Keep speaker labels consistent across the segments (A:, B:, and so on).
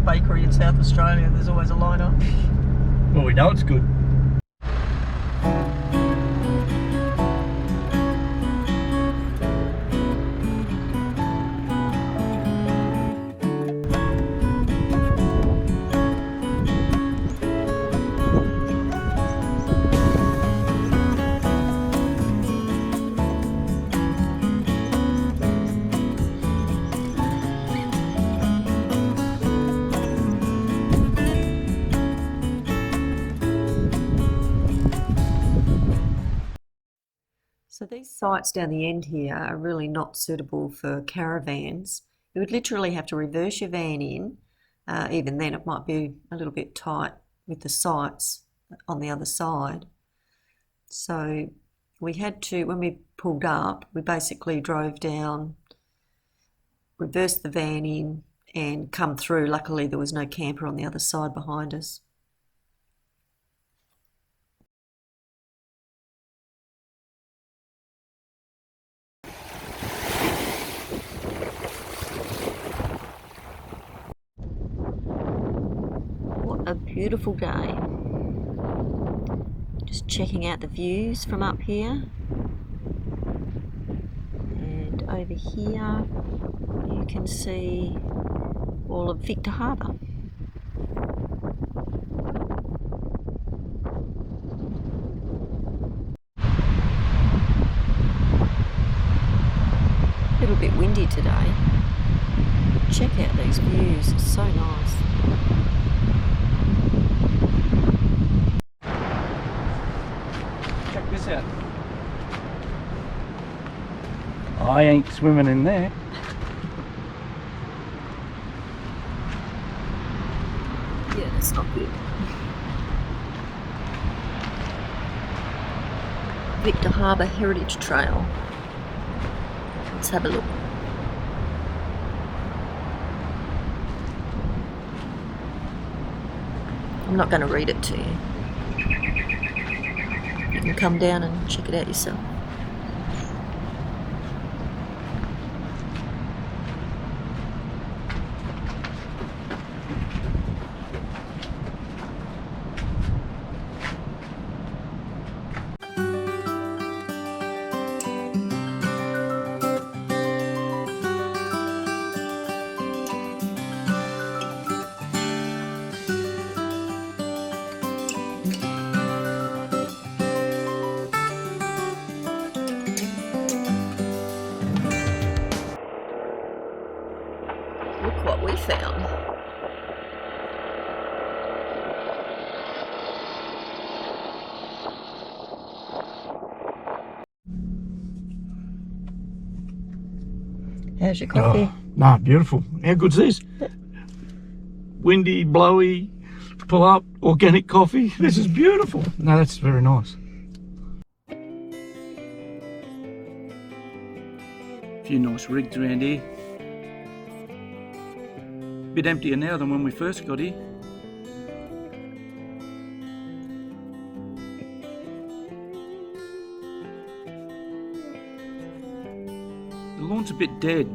A: bakery in South Australia, there's always a lineup.
B: Well, we know it's good.
A: So these sites down the end here are really not suitable for caravans. You would literally have to reverse your van in. Even then it might be a little bit tight with the sites on the other side. So we had to, when we pulled up, we basically drove down, reversed the van in and come through. Luckily there was no camper on the other side behind us. What a beautiful day. Just checking out the views from up here. And over here you can see all of Victor Harbour. A little bit windy today. Check out these views, it's so nice.
B: Check this out. I ain't swimming in there.
A: Yeah, that's not good. Victor Harbour Heritage Trail. Let's have a look. I'm not going to read it to you. You can come down and check it out yourself. Look what we found. How's your coffee?
B: Oh, nah, beautiful. How good's this? Windy, blowy, pull up, organic coffee. This is beautiful. No, that's very nice. A few nice rigs around here. Bit emptier now than when we first got here. The lawn's a bit dead.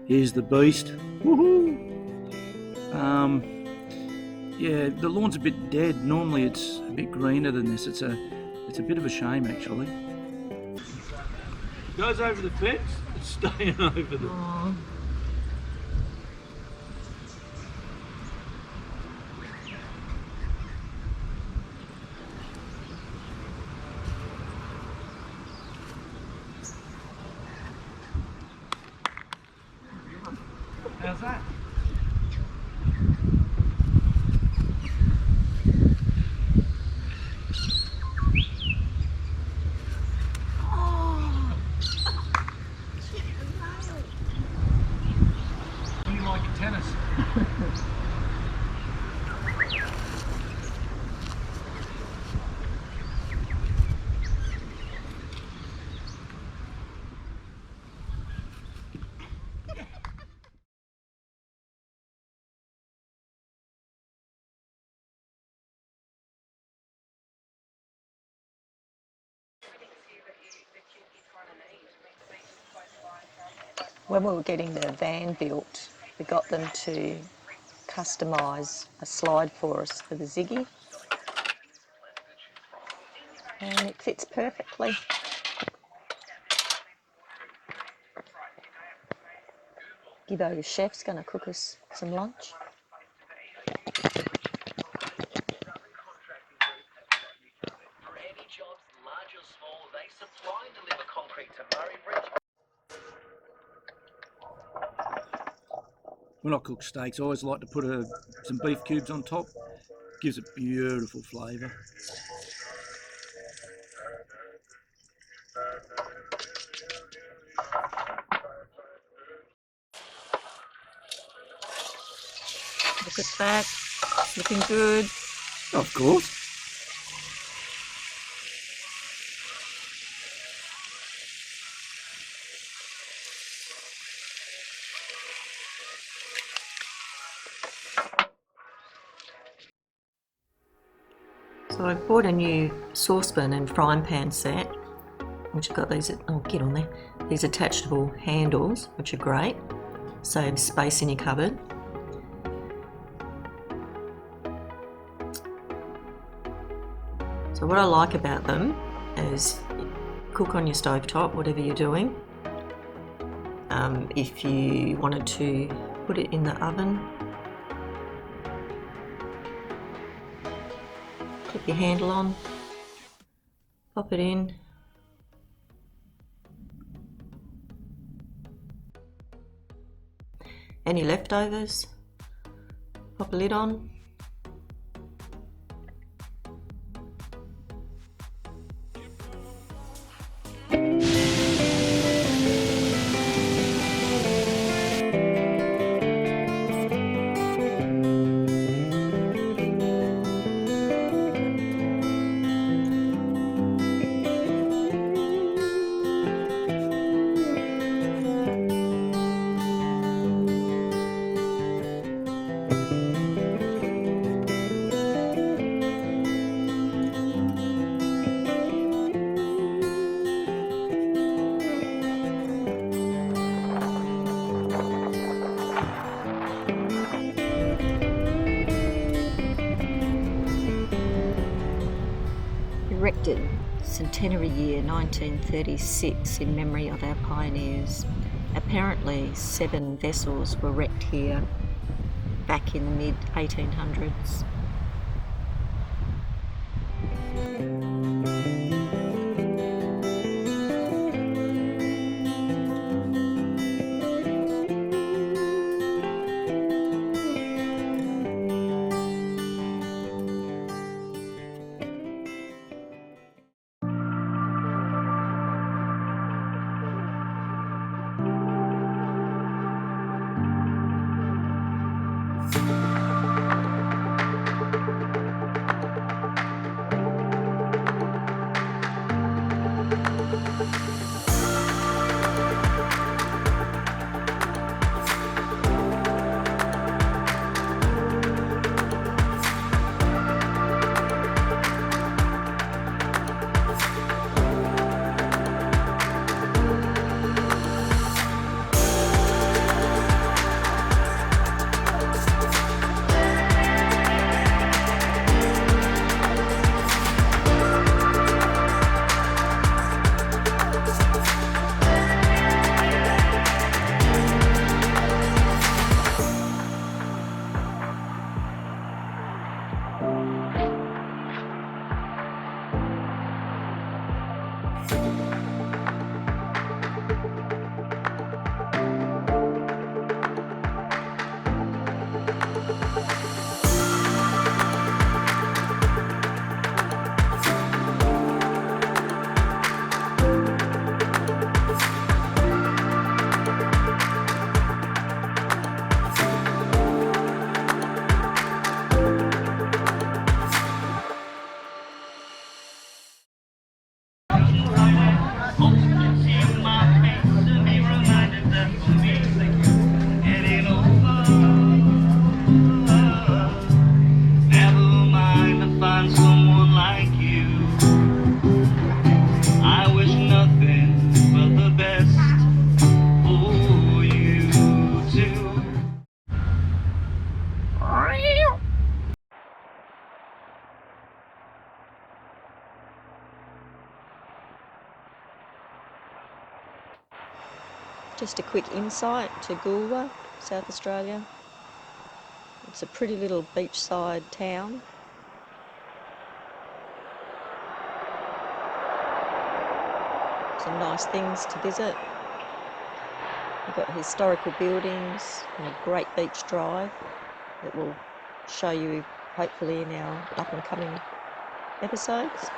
B: Here's the beast. Woohoo! Yeah, the lawn's a bit dead. Normally it's a bit greener than this. It's a bit of a shame actually. Goes over the fence. It's staying over the.
A: Oh.
B: How's that? You like your tennis?
A: When we were getting the van built, we got them to customise a slide for us for the Ziggy, and it fits perfectly. Gibbo, the chef's going to cook us some lunch.
B: When I cook steaks, I always like to put some beef cubes on top. Gives it beautiful flavour.
A: Look at that, it's looking good.
B: Of course.
A: So I bought a new saucepan and frying pan set, which have got these, oh get on there, these attachable handles, which are great, saves space in your cupboard. So what I like about them is cook on your stovetop, whatever you're doing. If you wanted to put it in the oven, clip your handle on, pop it in, any leftovers, pop a lid on. Erected centenary year 1936 in memory of our pioneers. Apparently 7 vessels were wrecked here back in the mid 1800s. Just a quick insight to Goolwa, South Australia. It's a pretty little beachside town. Some nice things to visit. You've got historical buildings and a great beach drive that we'll show you hopefully in our up and coming episodes.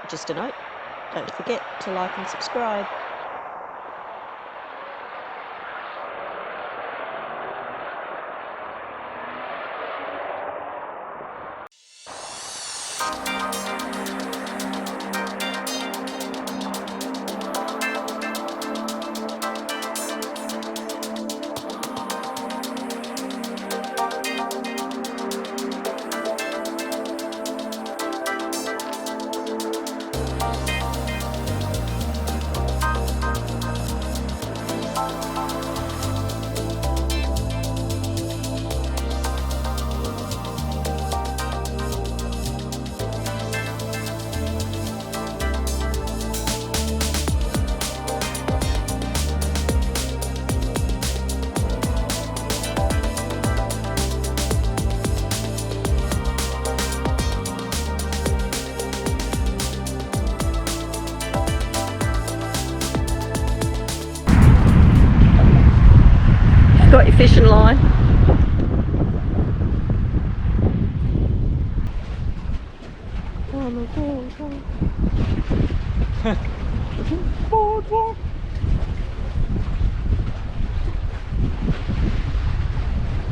A: Just a note, don't forget to like and subscribe. Got your fishing line. Oh my God.
B: Boardwalk.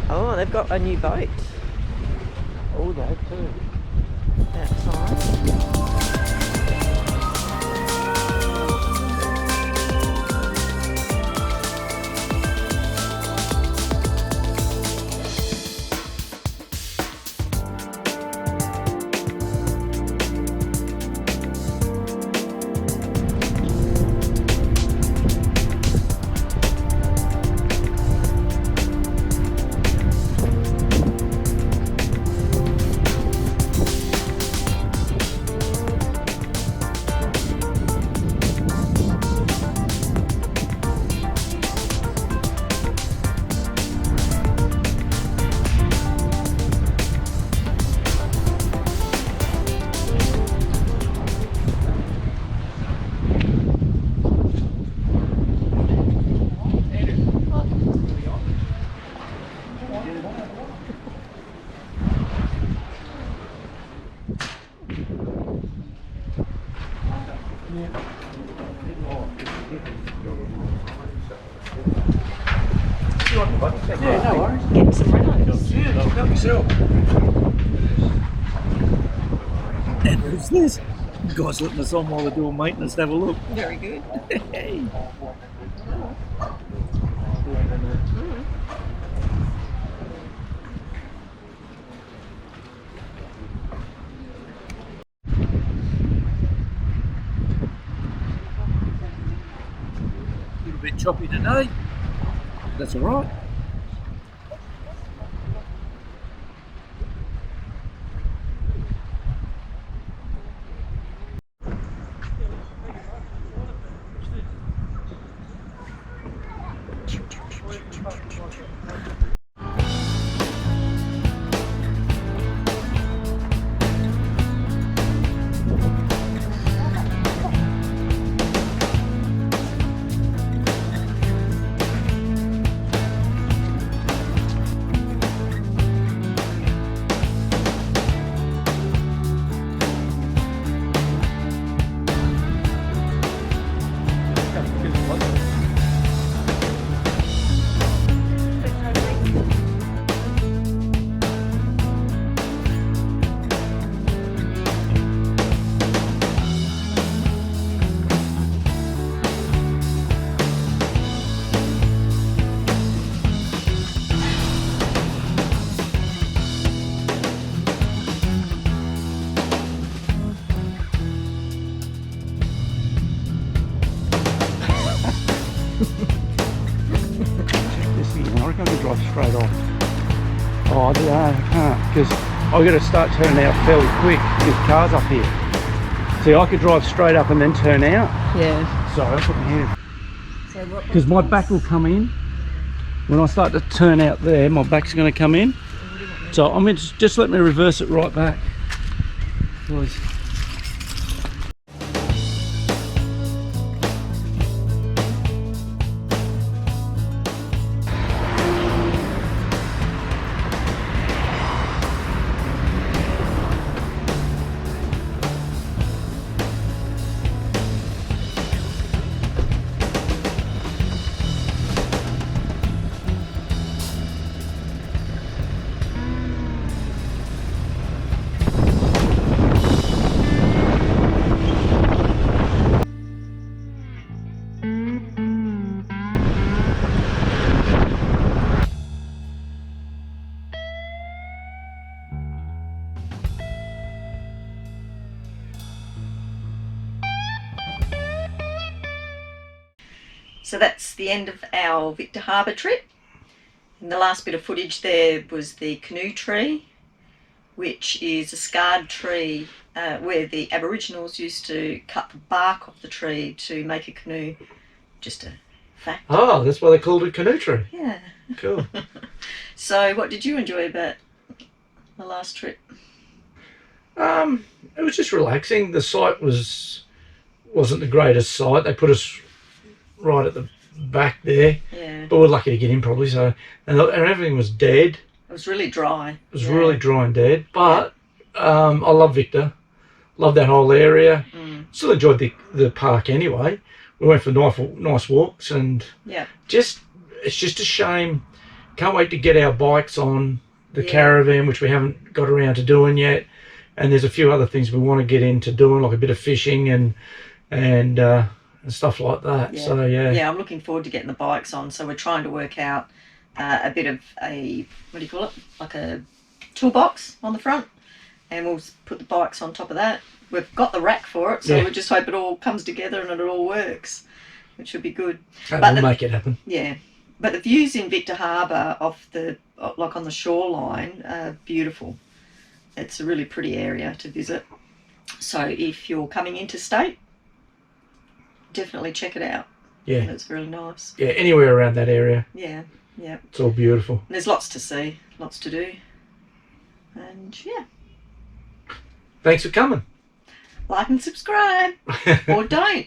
A: Oh, they've got a new boat.
B: Oh, they have too.
A: That's nice.
B: Yeah, no worries.
A: Get some renos.
B: Yeah, help yourself. And who's this? The guy's letting us on while we're doing maintenance to have a look.
A: Very good.
B: Hey. A little bit choppy today. That's all right. I reckon I could drive straight off. Oh, I don't know, I can't, because I've got to start turning out fairly quick with cars up here. See, I could drive straight up and then turn out.
A: Yeah.
B: Sorry, I'll put my hand.
A: So what
B: Because my back will come in. When I start to turn out there, my back's going to come in. So I'm going to just let me reverse it right back. Please.
A: So that's the end of our Victor Harbour trip. And the last bit of footage there was the canoe tree, which is a scarred tree where the Aboriginals used to cut the bark off the tree to make a canoe. Just a fact.
B: Oh, that's why they called it canoe tree.
A: Yeah.
B: Cool.
A: So what did you enjoy about the last trip?
B: It was just relaxing. The site wasn't the greatest site. They put us right at the back there.
A: Yeah.
B: But we're lucky to get in probably. So and everything was dead.
A: It was really dry.
B: It was really dry and dead. But I love Victor. Love that whole area. Still enjoyed the park anyway. We went for nice walks and it's just a shame. Can't wait to get our bikes on the Caravan, which we haven't got around to doing yet. And there's a few other things we want to get into doing, like a bit of fishing and stuff like that.
A: Yeah.
B: So
A: yeah, I'm looking forward to getting the bikes on. So we're trying to work out a bit of a, what do you call it, like a toolbox on the front, and we'll put the bikes on top of that. We've got the rack for it, so we just hope it all comes together and it all works, which should be good.
B: But we'll make it happen.
A: Yeah, but the views in Victor Harbour off the, like on the shoreline, are beautiful. It's a really pretty area to visit. So if you're coming interstate, definitely check it out.
B: Yeah.
A: It's really nice.
B: Yeah, anywhere around that area.
A: Yeah, yeah.
B: It's all beautiful.
A: And there's lots to see, lots to do. And yeah.
B: Thanks for coming.
A: Like and subscribe. Or don't.